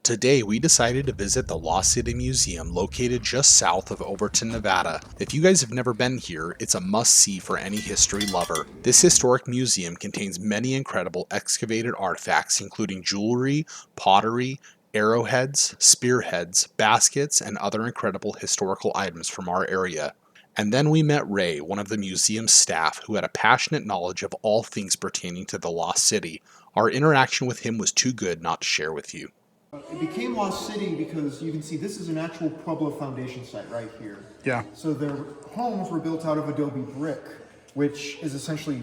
Today, we decided to visit the Lost City Museum located just south of Overton, Nevada. If you guys have never been here, it's a must-see for any history lover. This historic museum contains many incredible excavated artifacts including jewelry, pottery, arrowheads, spearheads, baskets, and other incredible historical items from our area. And then we met Ray, one of the museum's staff, who had a passionate knowledge of all things pertaining to the Lost City. Our interaction with him was too good not to share with you. It became Lost City because you can see this is an actual Pueblo foundation site right here. Yeah. So their homes were built out of adobe brick, which is essentially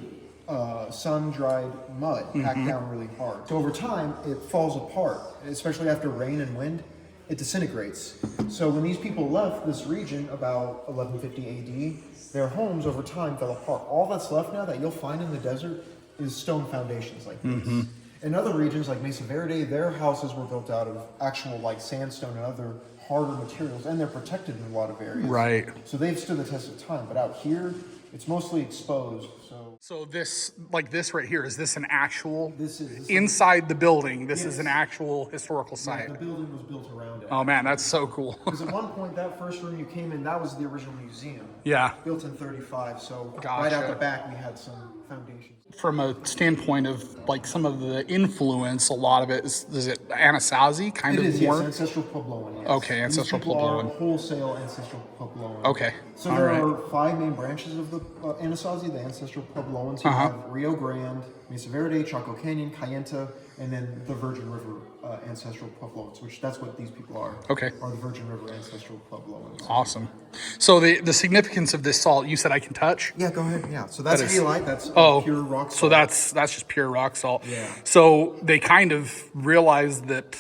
sun-dried mud packed down really hard. So over time, it falls apart, especially after rain and wind. It disintegrates. So when these people left this region about 1150 AD, their homes over time fell apart. All that's left now that you'll find in the desert is stone foundations like this. In other regions like Mesa Verde, their houses were built out of actual like sandstone and other harder materials, and they're protected in a lot of areas. Right. So they've stood the test of time, but out here, it's mostly exposed. So this, like this right here, is this an actual, This is inside the building, this Yes. is an actual historical yeah, site? the building was built around it. Oh man, that's so cool. Because at one point, that first room you came in, that was the original museum. Yeah. Built in 35, so right Gotcha. out the back we had some foundations. From a standpoint of like some of the influence, a lot of it is it Anasazi kind It of is, more? yes, Ancestral Puebloan, yes. Okay, Ancestral These people are Puebloan. wholesale Ancestral Puebloan. Okay, So all there right. are 5 main branches of the Anasazi, the Ancestral Puebloans. You have Rio Grande, Mesa Verde, Chaco Canyon, Cayenta, and then the Virgin River Ancestral Puebloans, which that's what these people are. Okay. Are the Virgin River Ancestral Puebloans. Awesome. So the significance of this salt, you said I can touch? Yeah, go ahead. Yeah, so that's That is- halite. That's Oh, pure rock salt. so that's just pure rock salt. Yeah. So they kind of realized that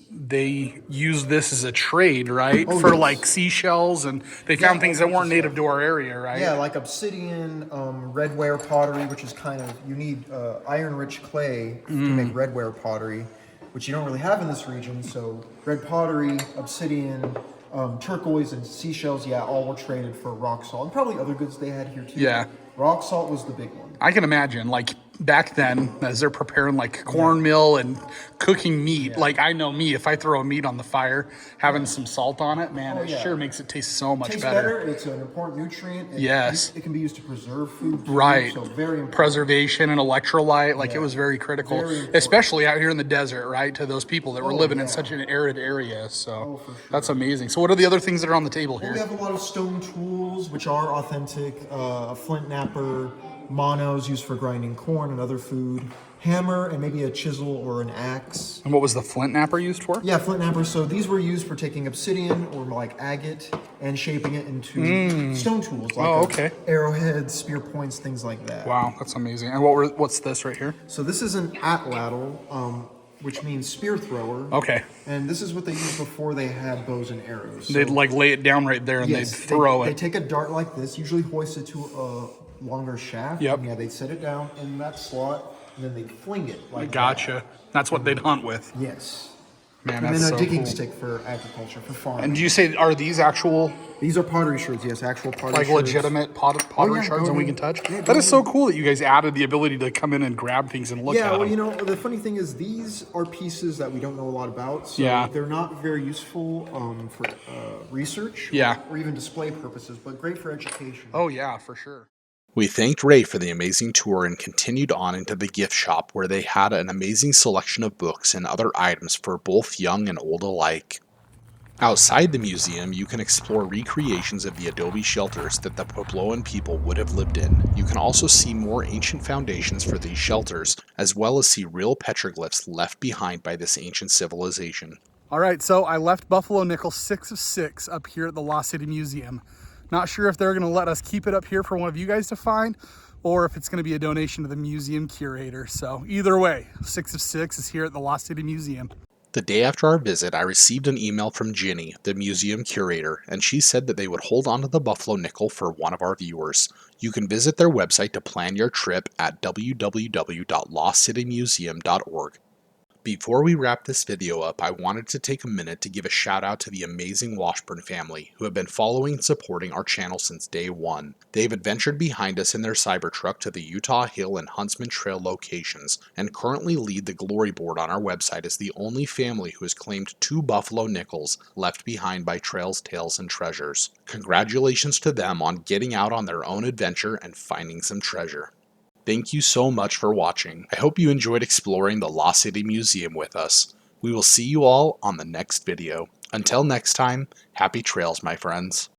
they used this as a trade, right? Oh, For yes. like seashells, and they found things that all weren't kinds of native to our area, right? Yeah, like obsidian, redware pottery, which is kind of, you need iron-rich clay to make redware pottery, which you don't really have in this region. So red pottery, obsidian, turquoise, and seashells, yeah, all were traded for rock salt. And probably other goods they had here too. Yeah. Rock salt was the big one. I can imagine, like back then, as they're preparing like cornmeal and cooking meat. Like I know me, if I throw a meat on the fire, having some salt on it, man, Oh, it yeah. sure makes it taste so much Tastes better. better. It's an important nutrient. Yes. It can be used to preserve food too, Right. So very important. Preservation and electrolyte, like Yeah. it was very critical, Very important. especially out here in the desert, right? To those people that were Oh, living in yeah. such an arid area. So Oh, for sure. that's amazing. So what are the other things that are on the table Well, we here? have a lot of stone tools, which are authentic. A flint knapper, monos used for grinding corn and other food, hammer, and maybe a chisel or an axe. And what was the flint knapper used for? Yeah, flint knapper. So these were used for taking obsidian or like agate and shaping it into stone tools, like Oh, okay. arrowheads, spear points, things like that. Wow, that's amazing. And what's this right here? So this is an atlatl, which means spear thrower. Okay. And this is what they used before they had bows and arrows. They'd So- like lay it down right there and Yes, they'd throw They it. take a dart like this, usually hoisted to a longer shaft. Yep. And yeah, they'd set it down in that slot, and then they'd fling it like Gotcha. That's what they'd hunt with. that. Yes. Man, And that's then so a digging cool. stick for agriculture, for farming. And do you say, are these actual, These are pottery shards, yes, actual pottery like shards. legitimate pottery yeah, shards go and we ahead. can touch? Yeah, go That is so ahead. cool that you guys added the ability to come in and grab things and look Yeah, at well, them. you know, the funny thing is these are pieces that we don't know a lot about, so Yeah. they're not very useful for research Yeah. or even display purposes, but great for education. Oh yeah, for sure. We thanked Ray for the amazing tour and continued on into the gift shop where they had an amazing selection of books and other items for both young and old alike. Outside the museum, you can explore recreations of the adobe shelters that the Puebloan people would have lived in. You can also see more ancient foundations for these shelters, as well as see real petroglyphs left behind by this ancient civilization. All right, so I left Buffalo Nickel 6 of 6 up here at the Lost City Museum. Not sure if they're gonna let us keep it up here for one of you guys to find, or if it's gonna be a donation to the museum curator. So either way, 6 of 6 is here at the Lost City Museum. The day after our visit, I received an email from Ginny, the museum curator, and she said that they would hold on to the Buffalo Nickel for one of our viewers. You can visit their website to plan your trip at www.lostcitymuseum.org. Before we wrap this video up, I wanted to take a minute to give a shout out to the amazing Washburn family who have been following and supporting our channel since day one. They've adventured behind us in their Cybertruck to the Utah Hill and Huntsman Trail locations and currently lead the glory board on our website as the only family who has claimed 2 buffalo nickels left behind by Trails, Tales, and Treasures. Congratulations to them on getting out on their own adventure and finding some treasure. Thank you so much for watching. I hope you enjoyed exploring the Lost City Museum with us. We will see you all on the next video. Until next time, happy trails, my friends.